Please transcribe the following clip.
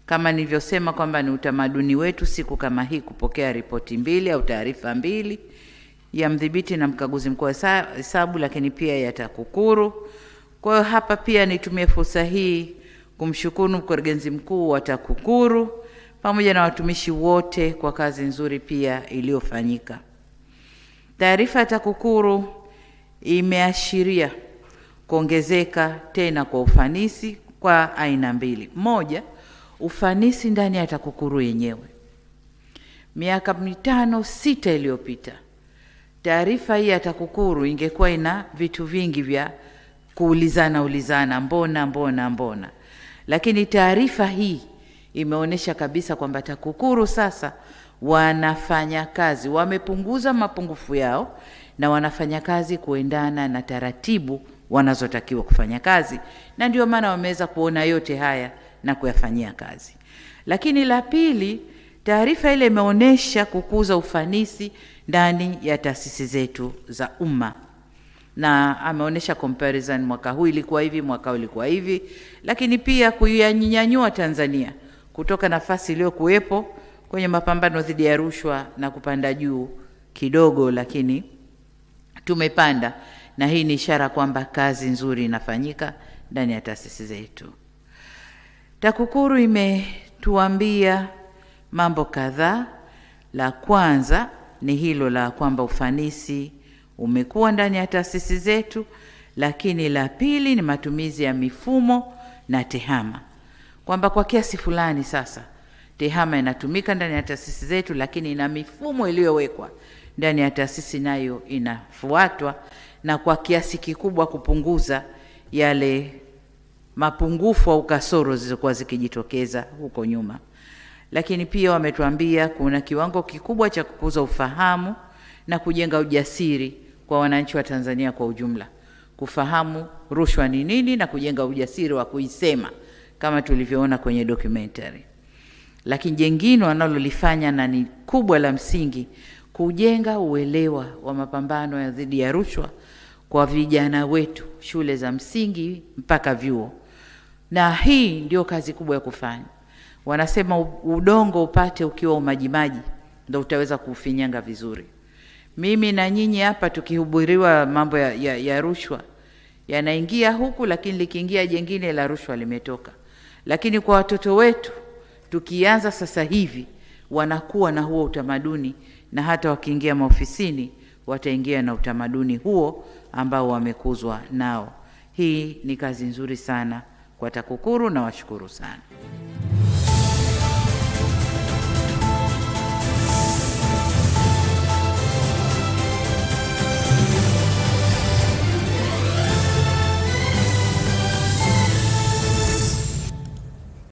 Kama nilivyosema kwamba ni utamaduni wetu siku kama hii kupokea ripoti mbili au taarifa mbili, ya mdhibiti na mkaguzi mkuu wa hesabu, lakini pia ya TAKUKURU. Kwa hiyo hapa pia nitumie fursa hii kumshukuru mkurugenzi mkuu wa TAKUKURU pamoja na watumishi wote kwa kazi nzuri pia iliyofanyika. Taarifa ya TAKUKURU imeashiria kuongezeka tena kwa ufanisi kwa aina mbili. Moja, ufanisi ndani ya TAKUKURU yenyewe. Miaka 5-6 iliyopita, taarifa hii ya TAKUKURU ingekuwa ina vitu vingi vya kuulizana, mbona. Lakini taarifa hii imeonyesha kabisa kwamba TAKUKURU sasa wanafanya kazi, wamepunguza mapungufu yao na wanafanya kazi kuendana na taratibu wanazotakiwa kufanya kazi, na ndio maana wameweza kuona yote haya na kuyafanyia kazi. Lakini la pili, taarifa ile imeonyesha kukuza ufanisi ndani ya taasisi zetu za umma, na ameonyesha comparison, mwaka huu ilikuwa hivi, mwaka huu ilikuwa hivi, lakini pia kuyanyanyua Tanzania kutoka nafasi iliyokuwepo kwenye mapambano dhidi ya rushwa na kupanda juu kidogo, lakini tumepanda, na hii ni ishara kwamba kazi nzuri inafanyika ndani ya taasisi zetu. TAKUKURU imetuambia mambo kadhaa. La kwanza ni hilo la kwamba ufanisi umekuwa ndani ya taasisi zetu, lakini la pili ni matumizi ya mifumo na tehama, kwamba kwa kiasi fulani sasa tehama inatumika ndani ya taasisi zetu, lakini ina mifumo iliyowekwa ndani ya taasisi nayo inafuatwa, na kwa kiasi kikubwa kupunguza yale mapungufu au kasoro zilizokuwa zikijitokeza huko nyuma. Lakini pia wametuambia kuna kiwango kikubwa cha kukuza ufahamu na kujenga ujasiri kwa wananchi wa Tanzania kwa ujumla, kufahamu rushwa ni nini na kujenga ujasiri wa kuisema kama tulivyoona kwenye documentary. Lakini jengine wanalolifanya na ni kubwa la msingi, kujenga uelewa wa mapambano ya dhidi ya rushwa kwa vijana wetu shule za msingi mpaka vyuo, na hii ndio kazi kubwa ya kufanya. Wanasema udongo upate ukiwa umajimaji ndio utaweza kufinyanga vizuri. Mimi na nyinyi hapa tukihubiriwa mambo ya rushwa yanaingia huku, lakini likiingia jengine la rushwa limetoka. Lakini kwa watoto wetu tukianza sasa hivi wanakuwa na huo utamaduni, na hata wakiingia maofisini wataingia na utamaduni huo ambao wamekuzwa nao. Hii ni kazi nzuri sana kwa TAKUKURU na washukuru sana.